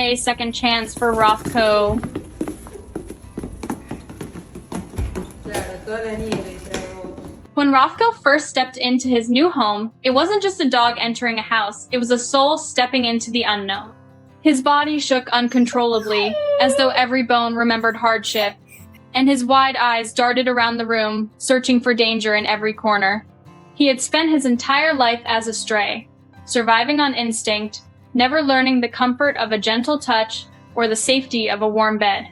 a second chance for Rothko. When Rothko first stepped into his new home, it wasn't just a dog entering a house, it was a soul stepping into the unknown. His body shook uncontrollably, as though every bone remembered hardship, and his wide eyes darted around the room, searching for danger in every corner. He had spent his entire life as a stray, surviving on instinct, never learning the comfort of a gentle touch or the safety of a warm bed.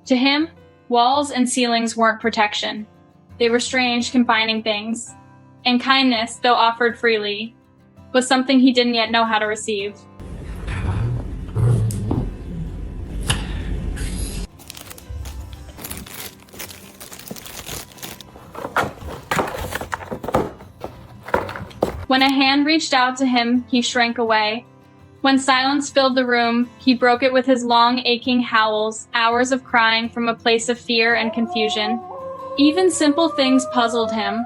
To him, walls and ceilings weren't protection. They were strange, confining things. And kindness, though offered freely, was something he didn't yet know how to receive. When a hand reached out to him, he shrank away. When silence filled the room, he broke it with his long, aching howls, hours of crying from a place of fear and confusion. Even simple things puzzled him.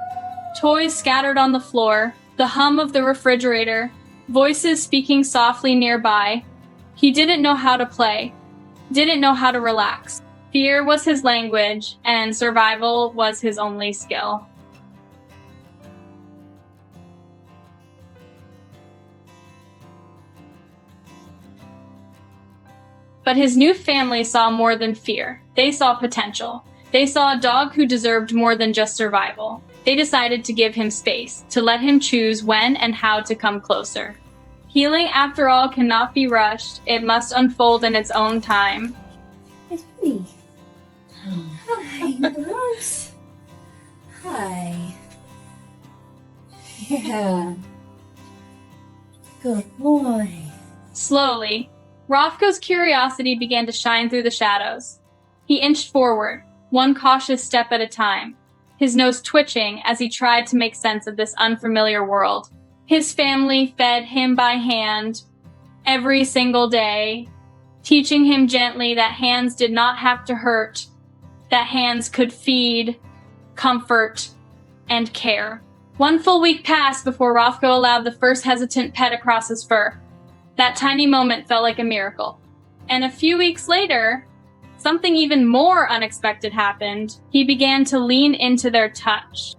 Toys scattered on the floor, the hum of the refrigerator, voices speaking softly nearby. He didn't know how to play, didn't know how to relax. Fear was his language, and survival was his only skill. But his new family saw more than fear. They saw potential. They saw a dog who deserved more than just survival. They decided to give him space, to let him choose when and how to come closer. Healing, after all, cannot be rushed. It must unfold in its own time. It's me. Hi, Bruce. Hi. Yeah. Good boy. Slowly, Rothko's curiosity began to shine through the shadows. He inched forward, one cautious step at a time, his nose twitching as he tried to make sense of this unfamiliar world. His family fed him by hand every single day, teaching him gently that hands did not have to hurt, that hands could feed, comfort, and care. One full week passed before Rothko allowed the first hesitant pet across his fur. That tiny moment felt like a miracle. And a few weeks later, something even more unexpected happened. He began to lean into their touch.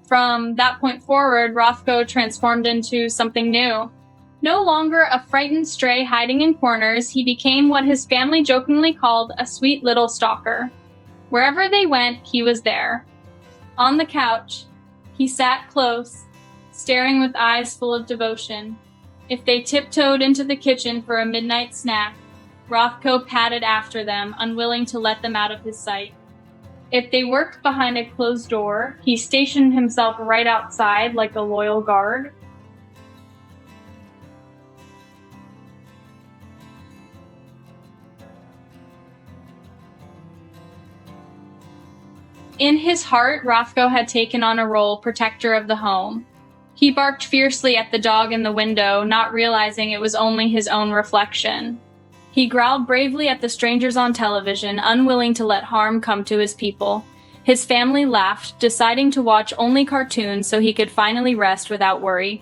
From that point forward, Rothko transformed into something new. No longer a frightened stray hiding in corners, he became what his family jokingly called a sweet little stalker. Wherever they went, he was there. On the couch, he sat close, staring with eyes full of devotion. If they tiptoed into the kitchen for a midnight snack, Rothko padded after them, unwilling to let them out of his sight. If they worked behind a closed door, he stationed himself right outside like a loyal guard. In his heart, Rothko had taken on a role protector of the home. He barked fiercely at the dog in the window, not realizing it was only his own reflection. He growled bravely at the strangers on television, unwilling to let harm come to his people. His family laughed, deciding to watch only cartoons so he could finally rest without worry.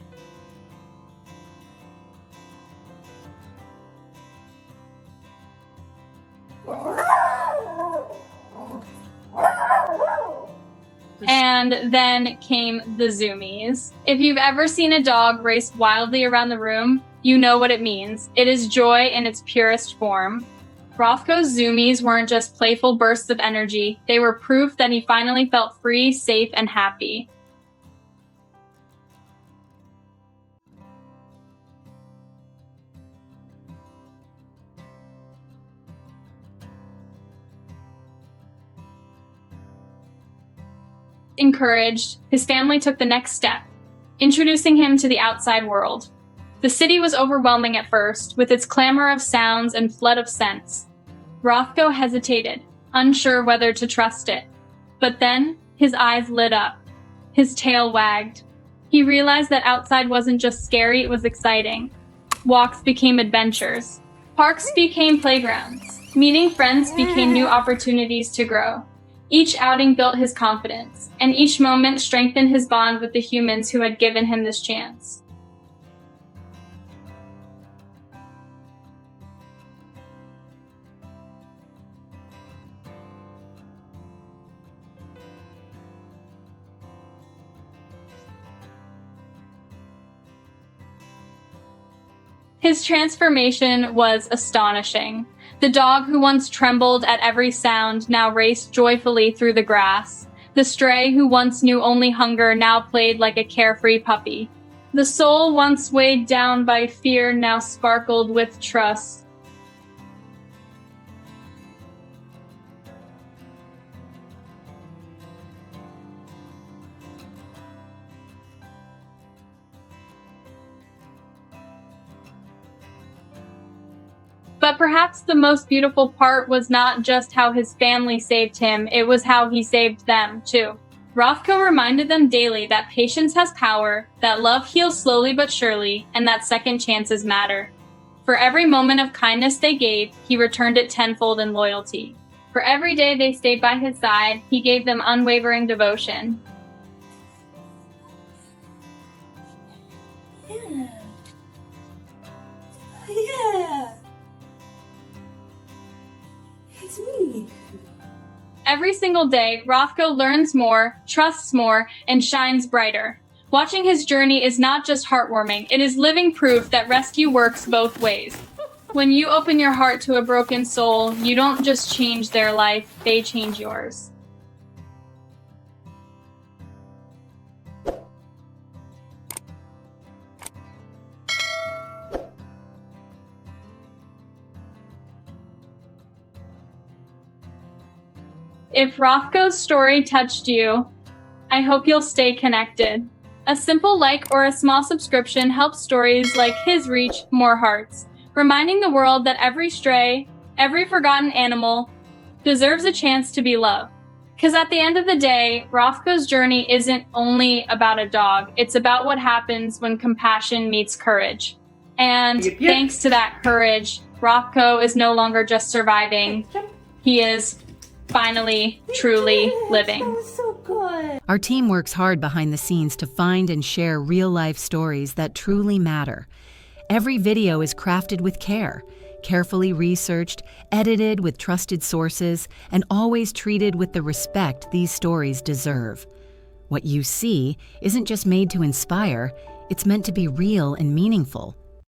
And then came the zoomies. If you've ever seen a dog race wildly around the room, you know what it means. It is joy in its purest form. Rothko's zoomies weren't just playful bursts of energy, they were proof that he finally felt free, safe, and happy. Encouraged, his family took the next step, introducing him to the outside world. The city was overwhelming at first, with its clamor of sounds and flood of scents. Rothko hesitated, unsure whether to trust it. But then, his eyes lit up. His tail wagged. He realized that outside wasn't just scary, it was exciting. Walks became adventures. Parks became playgrounds. Meeting friends became new opportunities to grow. Each outing built his confidence, and each moment strengthened his bond with the humans who had given him this chance. His transformation was astonishing. The dog who once trembled at every sound now raced joyfully through the grass. The stray who once knew only hunger now played like a carefree puppy. The soul once weighed down by fear now sparkled with trust. But perhaps the most beautiful part was not just how his family saved him, it was how he saved them, too. Rothko reminded them daily that patience has power, that love heals slowly but surely, and that second chances matter. For every moment of kindness they gave, he returned it tenfold in loyalty. For every day they stayed by his side, he gave them unwavering devotion. Yeah. It's me. Every single day, Rothko learns more, trusts more, and shines brighter. Watching his journey is not just heartwarming, it is living proof that rescue works both ways. When you open your heart to a broken soul, you don't just change their life, they change yours. If Rothko's story touched you, I hope you'll stay connected. A simple like or a small subscription helps stories like his reach more hearts, reminding the world that every stray, every forgotten animal deserves a chance to be loved. Because at the end of the day, Rothko's journey isn't only about a dog, it's about what happens when compassion meets courage. And thanks to that courage, Rothko is no longer just surviving, he is finally, truly living. That was so good. Our team works hard behind the scenes to find and share real-life stories that truly matter. Every video is crafted with care, carefully researched, edited with trusted sources, and always treated with the respect these stories deserve. What you see isn't just made to inspire, it's meant to be real and meaningful.